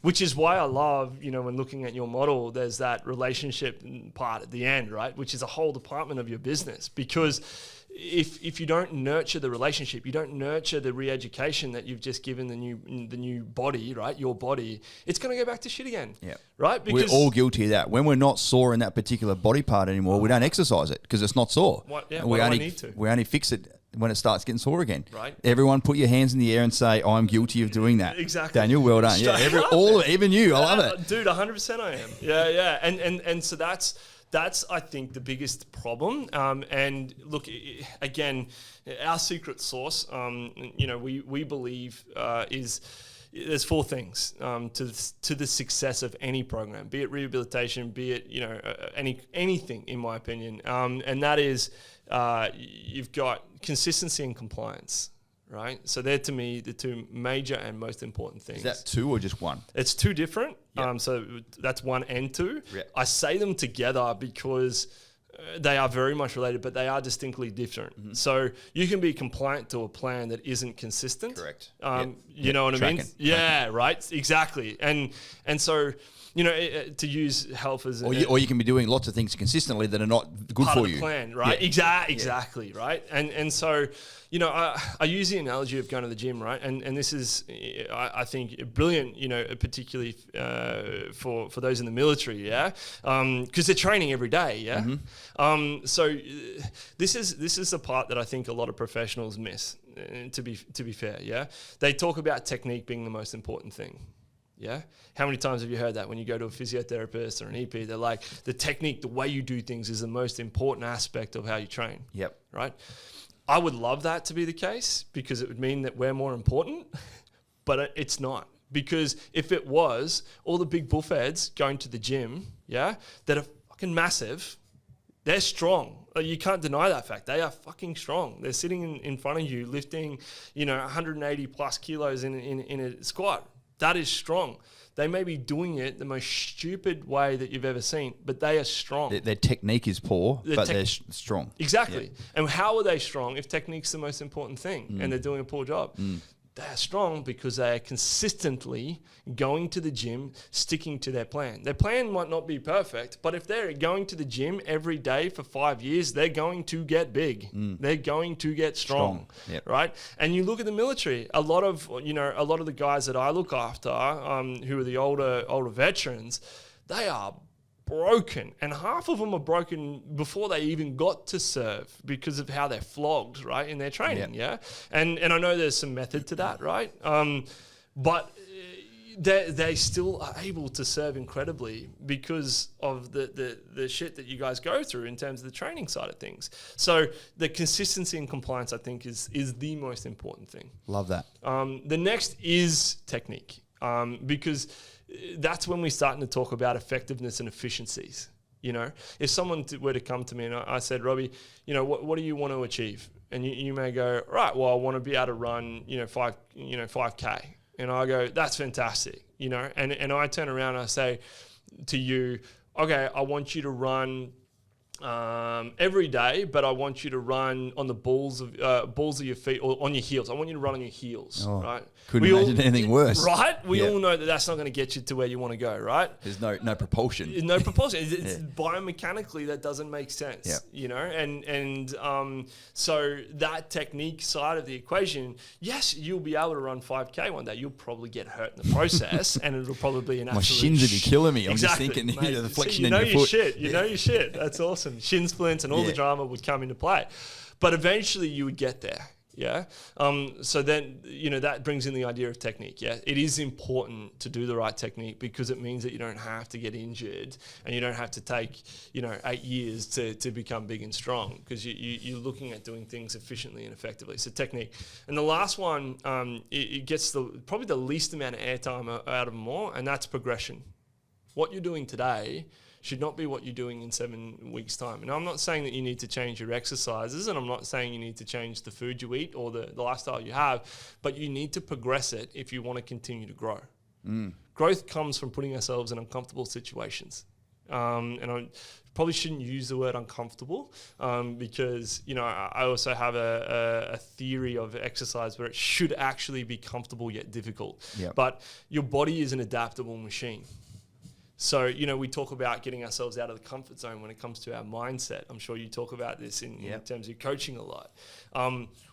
Which is why I love, when looking at your model, there's that relationship part at the end, right? Which is a whole department of your business, because if you don't nurture the relationship, you don't nurture the re-education that you've just given the new body, right? Your body, it's going to go back to shit again. Yeah. Right? Because we're all guilty of that. When we're not sore in that particular body part anymore, we don't exercise it because it's not sore. We only need to. We only fix it when it starts getting sore again. Right. Everyone put your hands in the air and say, I'm guilty of doing that. Exactly. Daniel, well done. All of it, even you. I love it. Dude, 100% I am. Yeah. And so that's I think the biggest problem. And look, again, our secret sauce, we believe is there's 4 things to the success of any program, be it rehabilitation, be it anything in my opinion, and that is you've got consistency and compliance. Right, so they're to me the 2 major and most important things. Is that 2 or just 1? It's 2 different. Yep. So that's 1 and 2. Yep. I say them together because they are very much related, but they are distinctly different. Mm-hmm. So you can be compliant to a plan that isn't consistent. Correct. You know what I mean? Tracking. Yeah, right. Exactly. And so to use health as or you can be doing lots of things consistently that are not good part for of you. The plan, right? Yeah. Exactly, right. And so I use the analogy of going to the gym, right? And this is I think brilliant, particularly for those in the military, yeah, because they're training every day, yeah. Mm-hmm. So this is the part that I think a lot of professionals miss. To be fair, yeah, they talk about technique being the most important thing. Yeah. How many times have you heard that when you go to a physiotherapist or an EP? They're like, the technique, the way you do things is the most important aspect of how you train. Yep. Right. I would love that to be the case because it would mean that we're more important, but it's not. Because if it was, all the big bullheads going to the gym, yeah, that are fucking massive, they're strong. You can't deny that fact. They are fucking strong. They're sitting in front of you lifting, 180 plus kilos in a squat. That is strong. They may be doing it the most stupid way that you've ever seen, but they are strong. Their technique is poor, but they're strong. Exactly. Yeah. And how are they strong if technique's the most important thing and they're doing a poor job? They are strong because they are consistently going to the gym, sticking to their plan. Their plan might not be perfect, but if they're going to the gym every day for 5 years, they're going to get big. They're going to get strong. Yep. Right? And you look at the military, a lot of the guys that I look after, who are the older veterans, they are broken, and half of them are broken before they even got to serve because of how they're flogged, right, in their training. Yeah. And I know there's some method to that, right? But they still are able to serve incredibly because of the shit that you guys go through in terms of the training side of things. So the consistency and compliance, I think, is the most important thing. Love that. The next is technique, because that's when we're starting to talk about effectiveness and efficiencies. If someone were to come to me and I said, Robbie, what do you want to achieve? And you may go, right, well, I want to be able to run, 5K. And I go, that's fantastic. And I turn around and I say to you, okay, I want you to run every day, but I want you to run on the balls of your feet or on your heels. I want you to run on your heels, right? Couldn't imagine anything worse. Right? We all know that that's not going to get you to where you want to go, right? There's no propulsion. No propulsion. It's biomechanically that doesn't make sense, so that technique side of the equation, yes, you'll be able to run 5K one day. You'll probably get hurt in the process, and it'll probably be an absolute... My shins would be killing me. I'm exactly, just thinking, mate, the flexion you know in your your foot. You know your shit. That's awesome. Shin splints and all the drama would come into play. But eventually you would get there. Yeah. So then, that brings in the idea of technique. Yeah. It is important to do the right technique because it means that you don't have to get injured and you don't have to take, 8 years to become big and strong because you're looking at doing things efficiently and effectively. So technique. And the last one, it gets probably the least amount of airtime out of them all, and that's progression. What you're doing today should not be what you're doing in 7 weeks' time. And I'm not saying that you need to change your exercises, and I'm not saying you need to change the food you eat or the lifestyle you have, but you need to progress it if you want to continue to grow. Growth comes from putting ourselves in uncomfortable situations. And I probably shouldn't use the word uncomfortable because, I also have a theory of exercise where it should actually be comfortable yet difficult. Yep. But your body is an adaptable machine. So, we talk about getting ourselves out of the comfort zone when it comes to our mindset. I'm sure you talk about this in terms of your coaching a lot.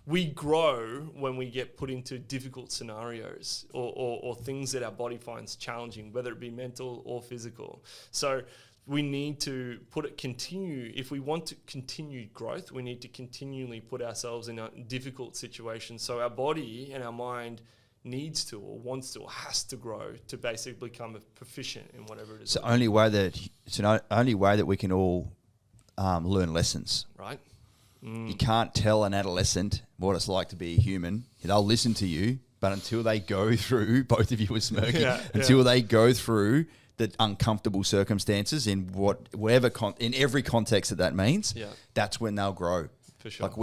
We grow when we get put into difficult scenarios or things that our body finds challenging, whether it be mental or physical. So we need to if we want to continue growth, we need to continually put ourselves in a difficult situation. So our body and our mind needs to or wants to or has to grow to basically become proficient in whatever it is. It's the only way that we can all learn lessons. Right. You can't tell an adolescent what it's like to be a human. They'll listen to you, but until they go through, both of you were smirking, until they go through the uncomfortable circumstances in in every context that means, that's when they'll grow. For sure. Like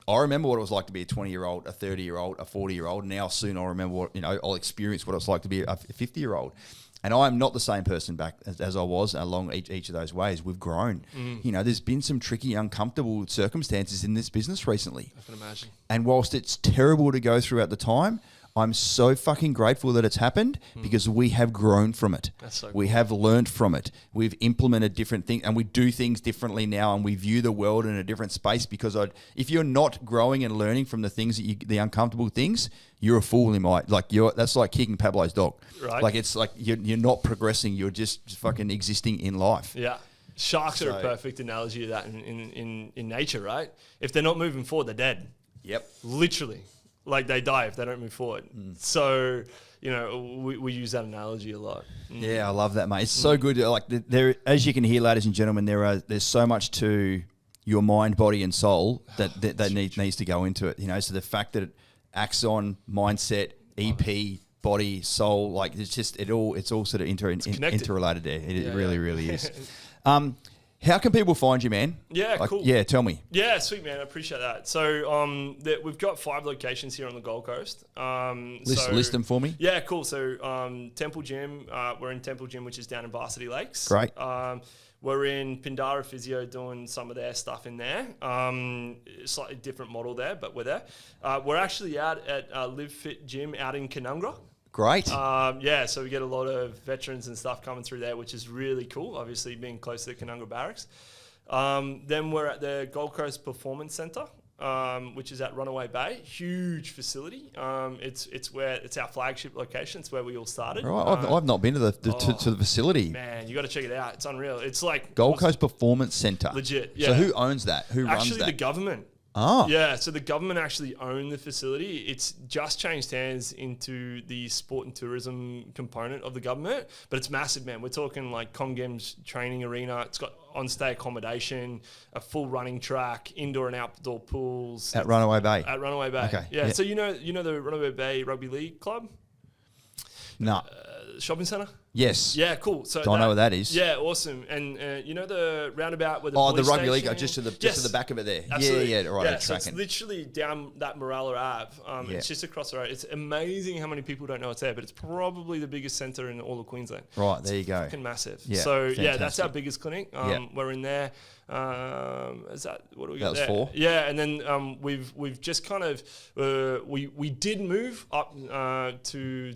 I remember what it was like to be a 20-year-old, a 30-year-old, a 40-year-old. Now soon I'll remember I'll experience what it's like to be a 50-year-old. And I'm not the same person back as I was along each of those ways. We've grown. There's been some tricky, uncomfortable circumstances in this business recently. I can imagine. And whilst it's terrible to go through at the time, I'm so fucking grateful that it's happened because we have grown from it. That's so cool. We have learned from it. We've implemented different things and we do things differently now and we view the world in a different space because if you're not growing and learning from the uncomfortable things, you're a fool in my, that's like kicking Pablo's dog. Right. Like it's like you're not progressing. You're just fucking existing in life. Yeah. Sharks are a perfect analogy of that in nature, right? If they're not moving forward, they're dead. Yep. Literally. Like they die if they don't move forward. So, we use that analogy a lot. Yeah, I love that, mate. It's so good. Like there, as you can hear, ladies and gentlemen, there's so much to your mind, body, and soul that needs to go into it. So the fact that Axon, mindset, EP, body, soul, like it's all sort of interrelated there. It really, really is. How can people find you, man? Yeah, cool. Yeah, tell me. Yeah, sweet, man. I appreciate that. So we've got 5 locations here on the Gold Coast. List them for me. Yeah, cool. So Temple Gym, we're in Temple Gym, which is down in Varsity Lakes. Great. We're in Pindara Physio doing some of their stuff in there. Slightly different model there, but we're there. We're actually out at Live Fit Gym out in Canungra. Great. So we get a lot of veterans and stuff coming through there, which is really cool, obviously being close to the Canungra Barracks. Then we're at the Gold Coast Performance Centre, which is at Runaway Bay. Huge facility. It's our flagship location. It's where we all started. Right. I've not been to the facility. Man, you got to check it out. It's unreal. It's like Gold Coast Performance Centre. Legit. Yeah. So who owns that? Who runs that? Actually, the government. Oh. Yeah, so the government actually own the facility. It's just changed hands into the sport and tourism component of the government, but it's massive, man. We're talking like Comgem's training arena. It's got on-stay accommodation, a full running track, indoor and outdoor pools. At Runaway Bay? At Runaway Bay. Okay. Yeah, so you know the Runaway Bay Rugby League Club? No. Shopping centre? Yes. Yeah, cool. So I know what that is. Yeah, awesome. And the roundabout where the the police rugby league, station just to the back of it there. Absolutely. Yeah, right. Yeah, so it's literally down that Morella Ave. It's just across the road. It's amazing how many people don't know it's there, but it's probably the biggest centre in all of Queensland. Right, there you go. Fucking massive. Yeah, so fantastic. that's our biggest clinic. We're in there. Is that what do we got there? That was 4. Yeah, and then we've just kind of we did move up to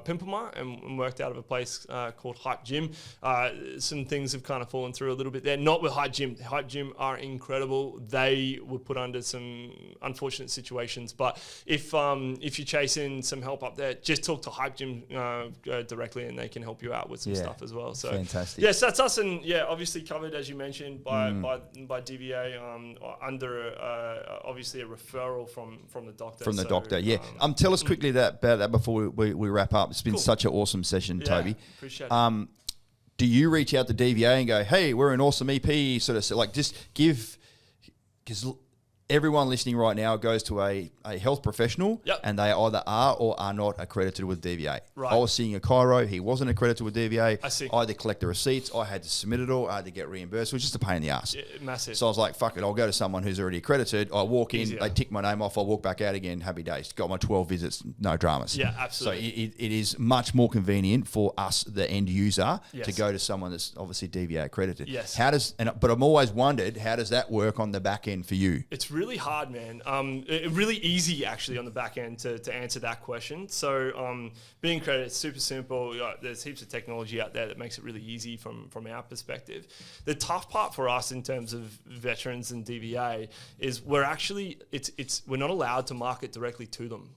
Pimplemar and worked out of a place called Hype Gym. Some things have kind of fallen through a little bit there. Not with Hype Gym. Hype Gym are incredible. They were put under some unfortunate situations, but if you're chasing some help up there, just talk to Hype Gym directly, and they can help you out with some stuff as well. So fantastic. Yes, that's us, and obviously covered as you mentioned by DVA under obviously a referral from the doctor. From the doctor, yeah. Tell us quickly about that before we wrap up. It's been such an awesome session, Toby. Appreciate it. Do you reach out to DVA and go, hey, we're an awesome EP, sort of like just give, because everyone listening right now goes to a health professional and they either are or are not accredited with DVA. Right. I was seeing a chiro, he wasn't accredited with DVA. I see. I had to collect the receipts, I had to submit it all, I had to get reimbursed. It was just a pain in the ass. Yeah, massive. So I was like, fuck it, I'll go to someone who's already accredited. I walk in, Easier. they tick my name off, I walk back out again, happy days. Got my 12 visits, no dramas. Yeah, absolutely. So it is much more convenient for us, the end user, Yes. to go to someone that's obviously DVA accredited. Yes. But I'm always wondered, how does that work on the back end for you? It's really hard, man. Really easy actually on the back end to answer that question. So being accredited, it's super simple. There's heaps of technology out there that makes it really easy from our perspective. The tough part for us in terms of veterans and DVA is we're not allowed to market directly to them.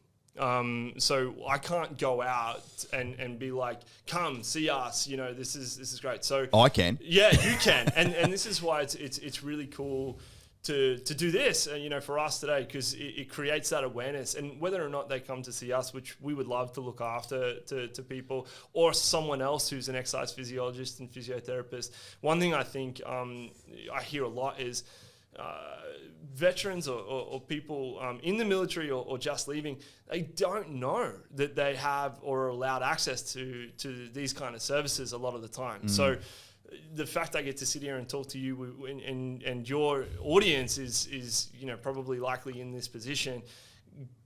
So I can't go out and be like, come see us, this is great. So I can. Yeah, you can. And this is why it's really cool to do this, for us today, because it creates that awareness. And whether or not they come to see us, which we would love to look after to people, or someone else who's an exercise physiologist and physiotherapist. One thing I think I hear a lot is veterans or people in the military or just leaving, they don't know that they have or are allowed access to these kind of services a lot of the time. So the fact I get to sit here and talk to you and your audience is probably likely in this position,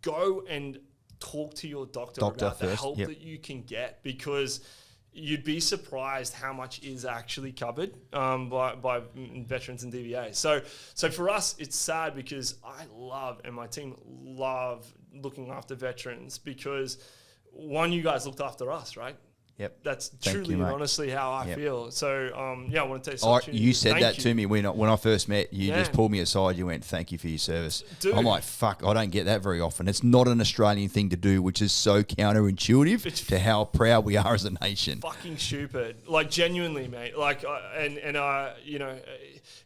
go and talk to your doctor about the help that you can get, because you'd be surprised how much is actually covered by veterans and DVA. So for us, it's sad because I love, and my team love looking after veterans, because one, you guys looked after us, right? Yep. That's truly and honestly how I feel. So, I want to take this opportunity. You said that to me when I first met you. Just pulled me aside. You went, "Thank you for your service." Dude. I'm like, "Fuck, I don't get that very often." It's not an Australian thing to do, which is so counterintuitive to how proud we are as a nation. Fucking stupid, like genuinely, mate. Like,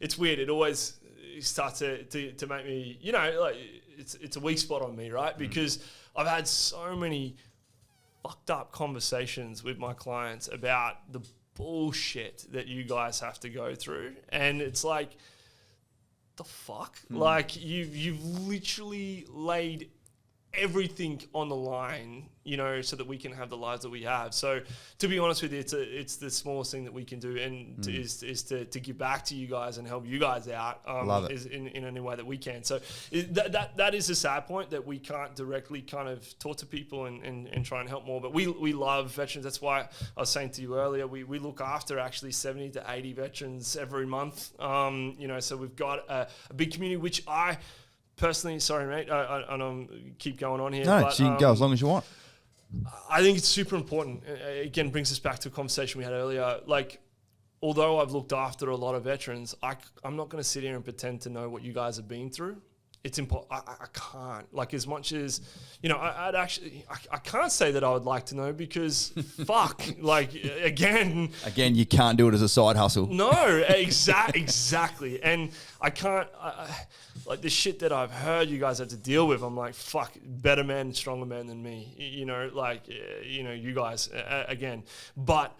it's weird. It always starts to make me, like it's a weak spot on me, right? Because I've had so many fucked up conversations with my clients about the bullshit that you guys have to go through, and it's like, the fuck, like you've literally laid everything on the line, so that we can have the lives that we have. So to be honest with you, it's the smallest thing that we can do, and is to give back to you guys and help you guys out is in any way that we can. So that is a sad point, that we can't directly kind of talk to people and try and help more. But we love veterans. That's why I was saying to you earlier, we look after actually 70 to 80 veterans every month. So we've got a big community, which I personally, sorry, mate, I don't keep going on here. No, but, so you can go as long as you want. I think it's super important. Again, brings us back to a conversation we had earlier. Like, although I've looked after a lot of veterans, I'm not going to sit here and pretend to know what you guys have been through. It's important. I can't. Like, as much as, I can't say that I would like to know, because fuck, like, again, you can't do it as a side hustle. No, exactly. And I can't, like, the shit that I've heard you guys have to deal with, I'm like, fuck, better men, stronger men than me, you guys, again. But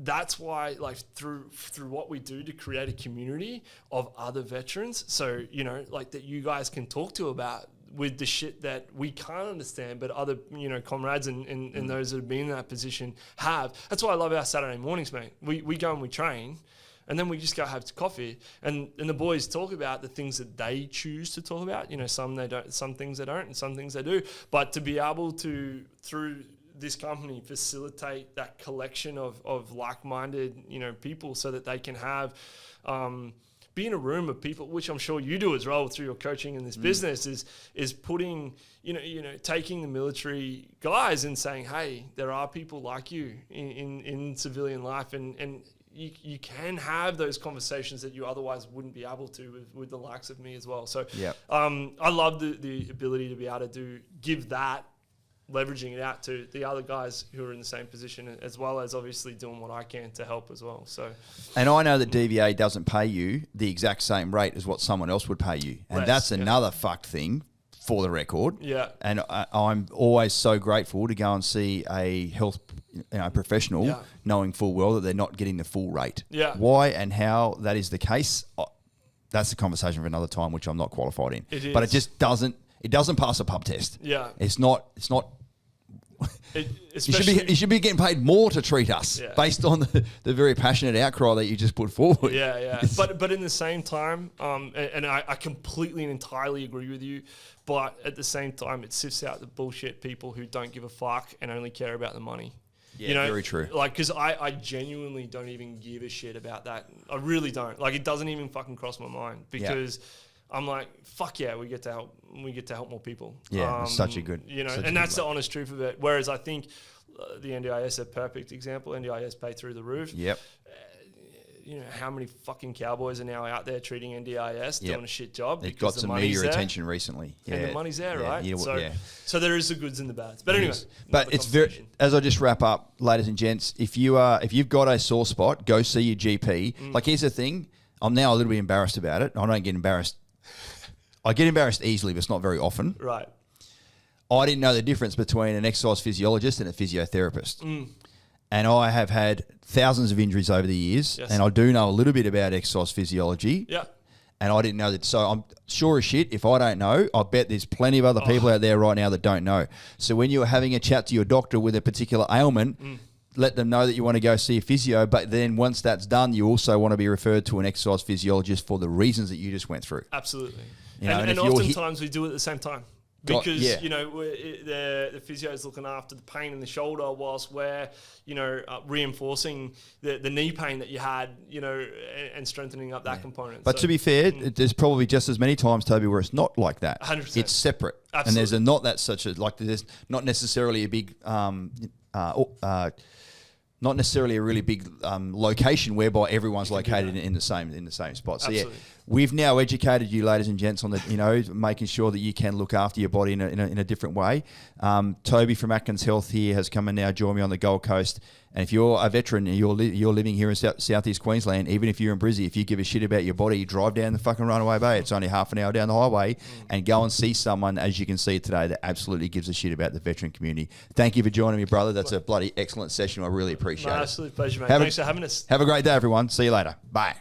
that's why, like, through what we do to create a community of other veterans, so, like, that you guys can talk to about with the shit that we can't understand, but other, comrades and those that have been in that position have. That's why I love our Saturday mornings, mate. We go and we train, and then we just go have coffee, and the boys talk about the things that they choose to talk about. Some they don't, some things they don't, and some things they do. But to be able to, through this company, facilitate that collection of like-minded, people, so that they can have, be in a room of people, which I'm sure you do as well through your coaching in this business, is putting, taking the military guys and saying, hey, there are people like you in civilian life, and you can have those conversations that you otherwise wouldn't be able to with the likes of me as well. So I love the ability to be able to give that, leveraging it out to the other guys who are in the same position, as well as obviously doing what I can to help as well. So, and I know that DVA doesn't pay you the exact same rate as what someone else would pay you, and that's another fucked thing, for the record. Yeah. And I'm always so grateful to go and see a health professional, knowing full well that they're not getting the full rate. Yeah. Why and how that is the case, that's a conversation for another time, which I'm not qualified in. It is. But it just doesn't pass a pub test. Yeah. It's not. You should be getting paid more to treat us based on the very passionate outcry that you just put forward. Yeah. but in the same time, and I completely and entirely agree with you, but at the same time, it sifts out the bullshit people who don't give a fuck and only care about the money. Yeah, very true. Like, because I genuinely don't even give a shit about that. I really don't. Like, it doesn't even fucking cross my mind, because I'm like, fuck yeah, we get to help more people. Yeah, such a good, and that's the honest truth of it. Whereas I think the NDIS are a perfect example. NDIS pay through the roof. Yep. How many fucking cowboys are now out there treating NDIS, doing a shit job? It got some media attention recently. Yeah. And the money's there, right? Yeah, so there is the goods and the bads. But anyway, but it's very. As I just wrap up, ladies and gents, if you've got a sore spot, go see your GP. Like, here's the thing. I'm now a little bit embarrassed about it. I don't get embarrassed. I get embarrassed easily, but it's not very often. Right. I didn't know the difference between an exercise physiologist and a physiotherapist. And I have had thousands of injuries over the years, and I do know a little bit about exercise physiology. Yeah. And I didn't know that. So I'm sure as shit, if I don't know, I bet there's plenty of other people out there right now that don't know. So when you're having a chat to your doctor with a particular ailment, let them know that you want to go see a physio. But then once that's done, you also want to be referred to an exercise physiologist for the reasons that you just went through. Absolutely. And oftentimes we do it at the same time. Because, the physio is looking after the pain in the shoulder whilst we're, reinforcing the knee pain that you had, and strengthening up that component. But to be fair, there's probably just as many times, Toby, where it's not like that. 100%. It's separate. Absolutely. And there's there's not necessarily a big, not necessarily a really big location whereby everyone's located in the same spot. So Absolutely. we've now educated you, ladies and gents, on making sure that you can look after your body in a different way. Toby from Atkins Health here has come and now joined me on the Gold Coast. And if you're a veteran and you're living here in southeast Queensland, even if you're in Brizzy, if you give a shit about your body, drive down the fucking Runaway Bay. It's only half an hour down the highway, and go and see someone, as you can see today, that absolutely gives a shit about the veteran community. Thank you for joining me, brother. That's a bloody excellent session. I really appreciate it. Absolute pleasure, mate. Thanks for having us. Have a great day, everyone. See you later. Bye.